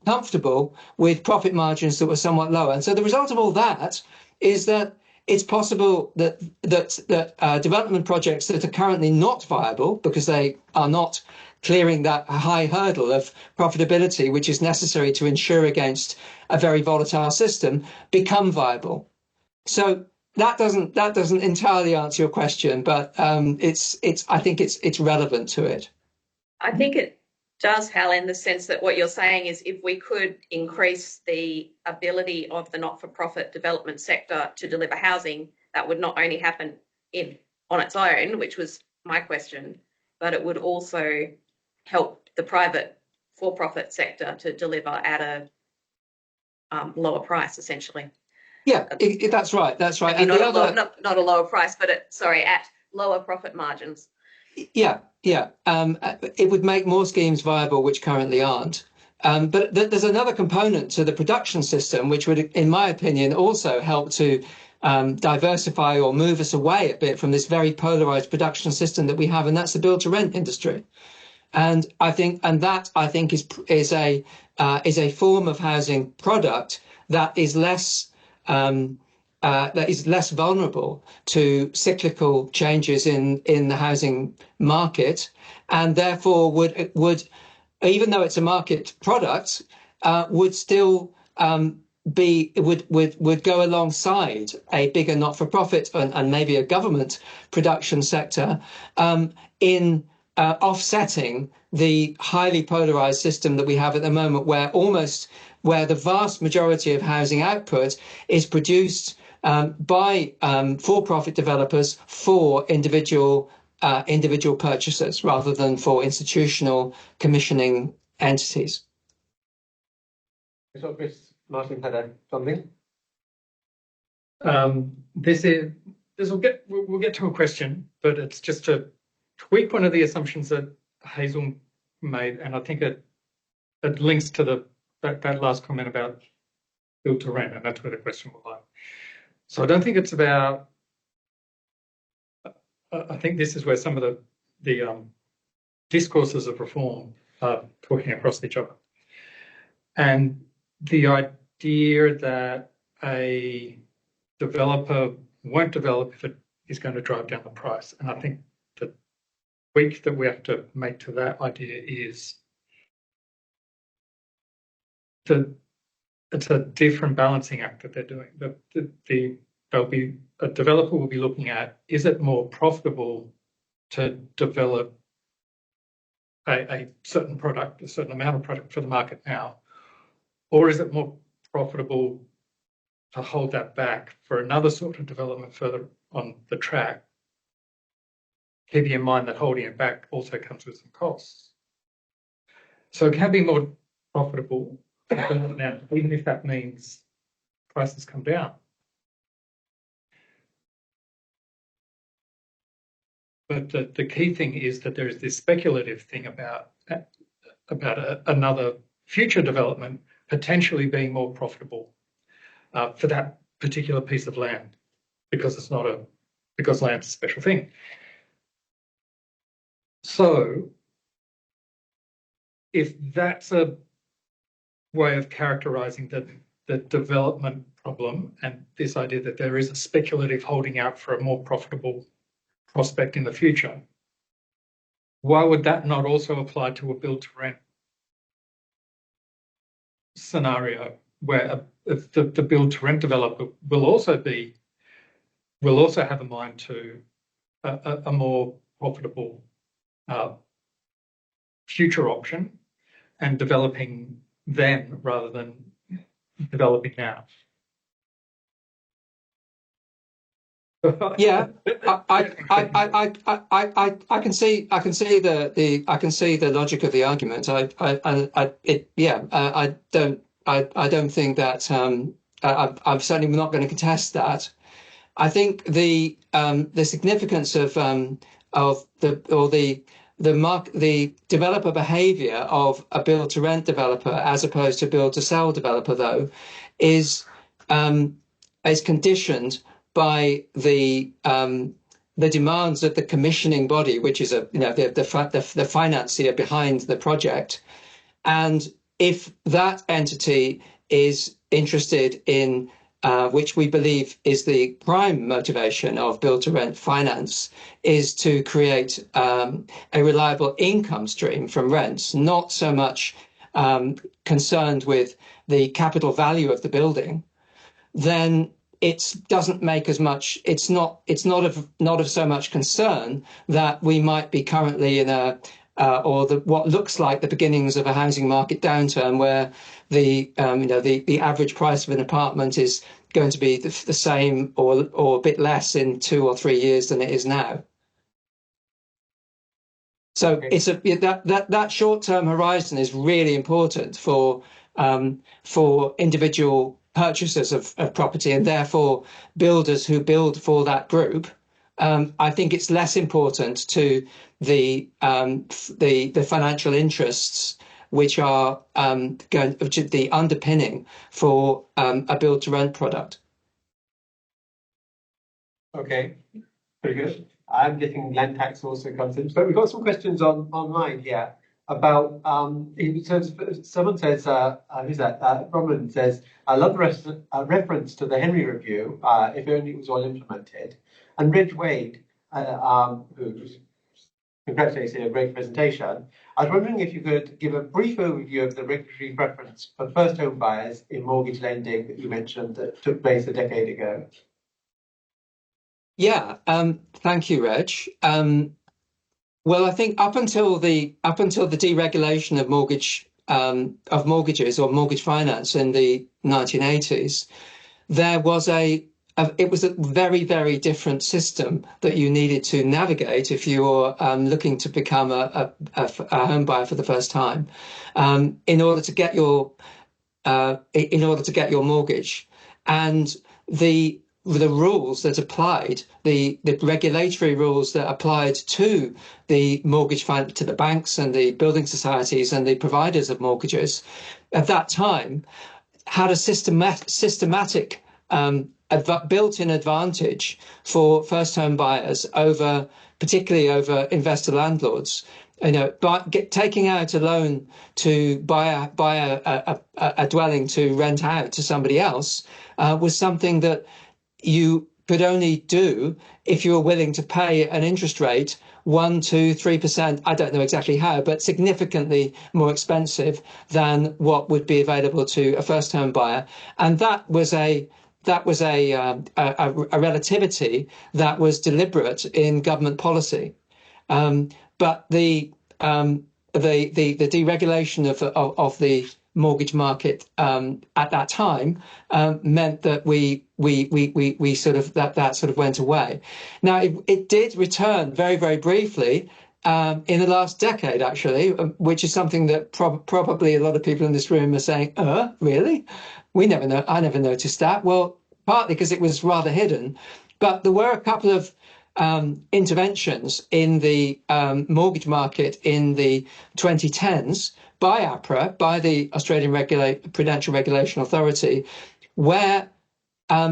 Speaker 3: comfortable with profit margins that were somewhat lower. And so the result of all that is that it's possible that development projects that are currently not viable because they are not clearing that high hurdle of profitability, which is necessary to insure against a very volatile system, become viable. So that doesn't entirely answer your question, but I think it's relevant to it.
Speaker 2: I think it does, Hal, in the sense that what you're saying is if we could increase the ability of the not-for-profit development sector to deliver housing, that would not only happen on its own, which was my question, but it would also help the private for-profit sector to deliver at a lower price, essentially.
Speaker 3: Yeah, that's right. That's right.
Speaker 2: And not a lower price, but at lower profit margins.
Speaker 3: Yeah. It would make more schemes viable which currently aren't. But there's another component to the production system which would, in my opinion, also help to diversify or move us away a bit from this very polarized production system that we have, and that's the build-to-rent industry. And I think is a form of housing product that is less vulnerable to cyclical changes in the housing market, and therefore would even though it's a market product, would still would go alongside a bigger not-for-profit and maybe a government production sector in offsetting the highly polarized system that we have at the moment, where the vast majority of housing output is produced by for-profit developers for individual purchasers rather than for institutional commissioning entities.
Speaker 1: So Chris Martin had something.
Speaker 7: We'll get to a question, but it's just to tweak one of the assumptions that Hazel made, and I think it links to that last comment about build to rent, and that's where the question will lie. So I don't think it's about. I think this is where some of the discourses of reform are talking across each other, and the idea that a developer won't develop if it is going to drive down the price. And I think the tweak that we have to make to that idea is it's a different balancing act that they're doing. A developer will be looking at, is it more profitable to develop a certain product, a certain amount of product for the market now, or is it more profitable to hold that back for another sort of development further on the track, keeping in mind that holding it back also comes with some costs. So it can be more profitable now, even if that means prices come down. But the key thing is that there is this speculative thing about another future development potentially being more profitable for that particular piece of land, because because land's a special thing. So if that's a way of characterizing the development problem and this idea that there is a speculative holding out for a more profitable prospect in the future, why would that not also apply to a build-to-rent scenario where the build-to-rent developer will also have a mind to a more profitable future option and developing then rather than developing now?
Speaker 3: Yeah, I can see the logic of the argument. I don't think that I'm certainly not going to contest that. I think the significance of the developer behaviour of a build to rent developer as opposed to build to sell developer, though, is conditioned by the demands of the commissioning body, which is the financier behind the project. And if that entity is interested in, which we believe is the prime motivation of build-to-rent finance, is to create a reliable income stream from rents, not so much concerned with the capital value of the building, then it doesn't make as much. It's not of so much concern that we might be currently in what looks like the beginnings of a housing market downturn, where the average price of an apartment is going to be the same or a bit less in 2 or 3 years than it is now. So it's that short-term horizon is really important for individual purchasers of property, and therefore builders who build for that group. I think it's less important to the financial interests which are the underpinning for a build to rent product.
Speaker 1: Okay, very good. I'm getting land tax also comes in, but we've got some questions online here about in terms of, someone says who's that? Roman says, I love the reference to the Henry Review, if only it was all implemented. And Ridge Wade, who's congratulating a great presentation. I was wondering if you could give a brief overview of the regulatory preference for first home buyers in mortgage lending that you mentioned that took place a decade ago.
Speaker 3: Yeah, thank you, Reg. Well, I think up until the deregulation of mortgages or mortgage finance in the 1980s, there was it was a very, very different system that you needed to navigate if you were looking to become a home buyer for the first time, in order to get your mortgage. And the rules that applied, the regulatory rules that applied to the mortgage fund, to the banks and the building societies and the providers of mortgages at that time, had a systematic built-in advantage for first-home buyers particularly over investor landlords. Taking out a loan to buy a dwelling to rent out to somebody else was something that you could only do if you were willing to pay an interest rate 1%, 2%, 3%. I don't know exactly how, but significantly more expensive than what would be available to a first-home buyer, and that was a relativity that was deliberate in government policy. But the deregulation of the mortgage market at that time meant that we sort of that went away. Now it did return very, very briefly in the last decade, actually, which is something that probably a lot of people in this room are saying, really? I never noticed that. Well, partly because it was rather hidden, but there were a couple of interventions in the mortgage market in the 2010s by APRA, by the Australian Prudential Regulation Authority, where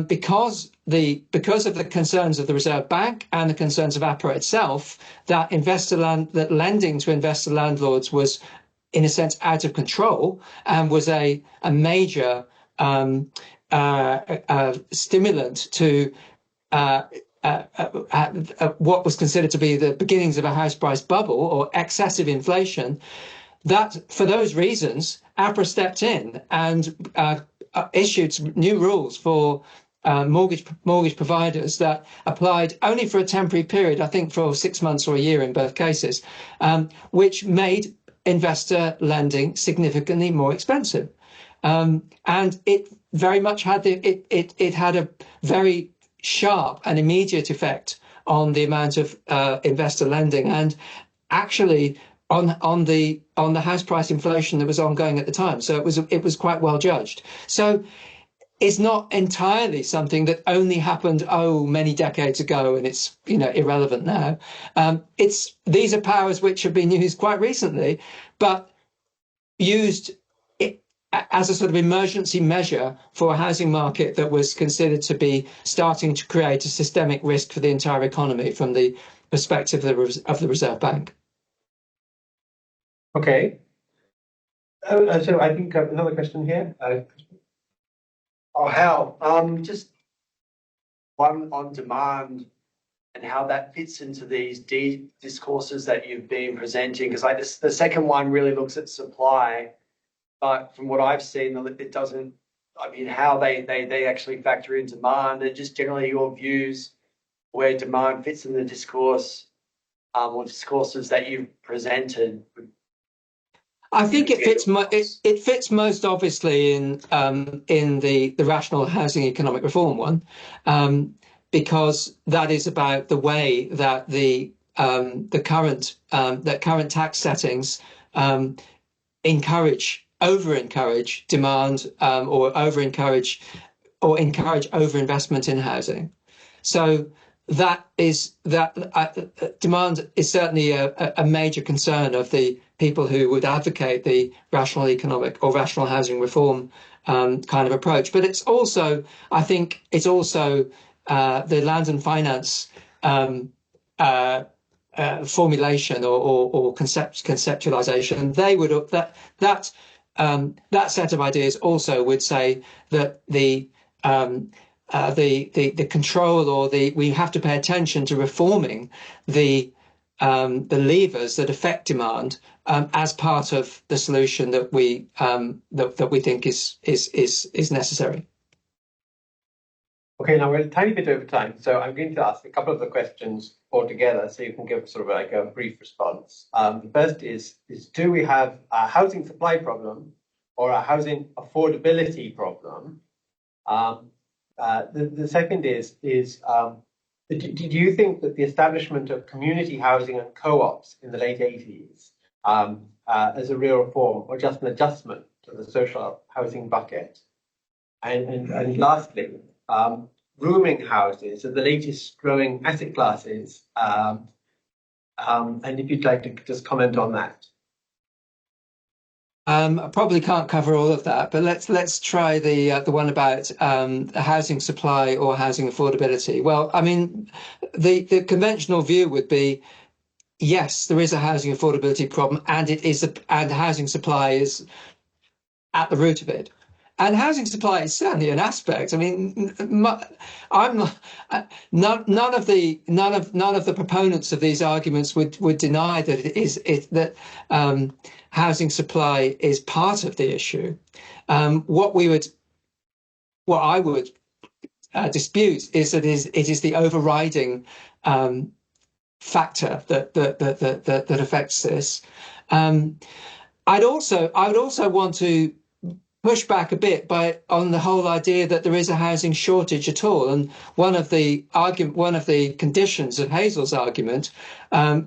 Speaker 3: because of the concerns of the Reserve Bank and the concerns of APRA itself, that lending to investor landlords was, in a sense, out of control and was a major stimulant to what was considered to be the beginnings of a house price bubble or excessive inflation, that for those reasons, APRA stepped in and issued new rules for mortgage providers that applied only for a temporary period, I think for 6 months or a year in both cases, which made investor lending significantly more expensive. And it very much had it had a very sharp and immediate effect on the amount of investor lending, and actually on the house price inflation that was ongoing at the time. So it was quite well judged. So it's not entirely something that only happened many decades ago and it's irrelevant now. These are powers which have been used quite recently, but used as a sort of emergency measure for a housing market that was considered to be starting to create a systemic risk for the entire economy from the perspective of the Reserve Bank.
Speaker 1: Okay. So I think another question here.
Speaker 4: Hal, just one on demand and how that fits into these discourses that you've been presenting, because the second one really looks at supply, but from what I've seen, it doesn't. I mean, how they actually factor in demand, and just generally your views where demand fits in the discourse or discourses that you've presented.
Speaker 3: I think it fits most obviously in the rational housing economic reform one, because that is about the way that the current tax settings over encourage demand or encourage overinvestment in housing. So demand is certainly a major concern of the people who would advocate the rational economic or rational housing reform kind of approach. But it's also, I think, the land and finance formulation or conceptualization. They would that set of ideas also would say that the control or we have to pay attention to reforming the levers that affect demand as part of the solution that we think is necessary.
Speaker 1: Okay, now we're a tiny bit over time, so I'm going to ask a couple of the questions all together, so you can give sort of like a brief response. The first is do we have a housing supply problem or a housing affordability problem? The second is do you think that the establishment of community housing and co-ops in the late 80s as a real reform or just an adjustment to the social housing bucket? And lastly, rooming houses are the latest growing asset classes. And if you'd like to just comment on that.
Speaker 3: I probably can't cover all of that, but let's try the one about housing supply or housing affordability. Well, I mean, the conventional view would be, yes, there is a housing affordability problem, and and housing supply is at the root of it. And housing supply is certainly an aspect. I mean, none of the proponents of these arguments would deny that housing supply is part of the issue. What I would dispute is that it is the overriding factor that affects this. I would also want to push back a bit on the whole idea that there is a housing shortage at all. And one of the conditions of Hazel's argument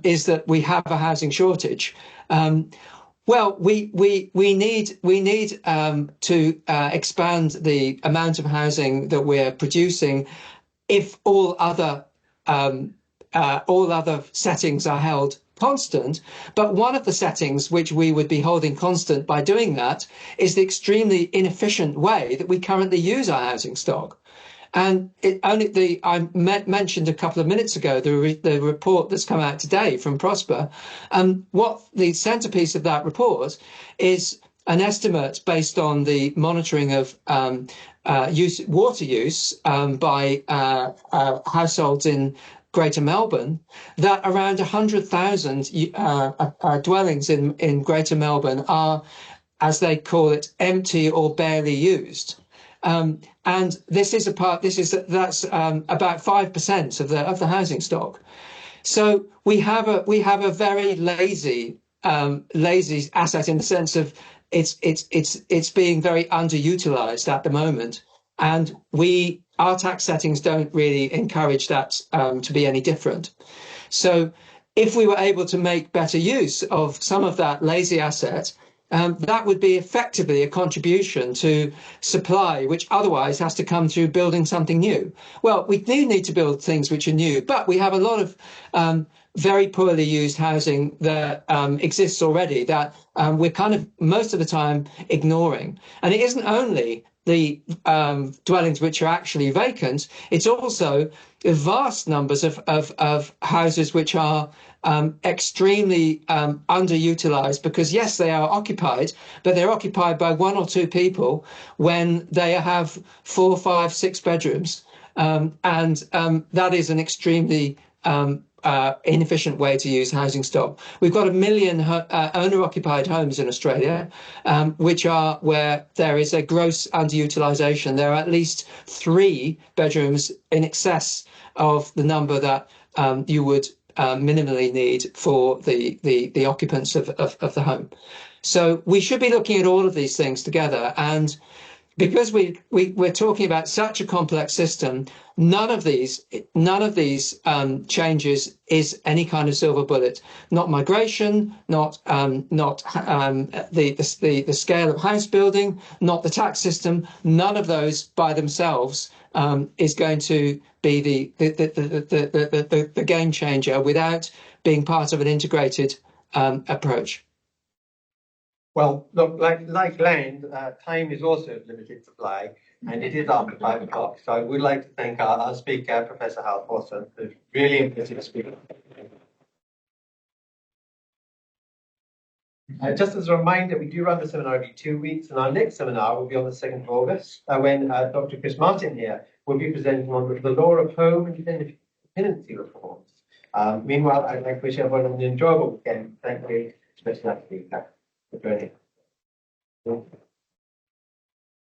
Speaker 3: is that we have a housing shortage. Well, we need to expand the amount of housing that we're producing if all other settings are held constant. But one of the settings which we would be holding constant by doing that is the extremely inefficient way that we currently use our housing stock. And I mentioned a couple of minutes ago the report that's come out today from Prosper. What the centerpiece of that report is an estimate based on the monitoring of water use by households in Greater Melbourne, that around 100,000 dwellings in Greater Melbourne are, as they call it, empty or barely used. And that's about 5% of the housing stock. So we have a very lazy asset in the sense of it's being very underutilized at the moment, and our tax settings don't really encourage that to be any different. So if we were able to make better use of some of that lazy asset, that would be effectively a contribution to supply, which otherwise has to come through building something new. Well, we do need to build things which are new, but we have a lot of very poorly used housing that exists already that we're kind of most of the time ignoring. And it isn't only the dwellings which are actually vacant, it's also vast numbers of houses which are extremely underutilized, because yes, they are occupied, but they're occupied by one or two people when they have 4, 5, 6 bedrooms. And that is an extremely inefficient way to use housing stock. We've got 1 million owner-occupied homes in Australia, which are where there is a gross underutilisation. There are at least 3 bedrooms in excess of the number that you would minimally need for the occupants of the home. So we should be looking at all of these things together, and because we're talking about such a complex system, none of these changes is any kind of silver bullet. Not migration, not the scale of house building, not the tax system. None of those by themselves is going to be the game changer without being part of an integrated approach.
Speaker 1: Well, look, like land, time is also of limited supply, and it is after 5 o'clock. So I would like to thank our speaker, Professor Hal Pawson, who's really impressive speaker. Just as a reminder, we do run the seminar every 2 weeks, and our next seminar will be on the 2nd of August, when Dr. Chris Martin here will be presenting on the law of home and dependency reforms. Meanwhile, I'd like to wish everyone an enjoyable weekend. Thank you, especially our speaker, for joining.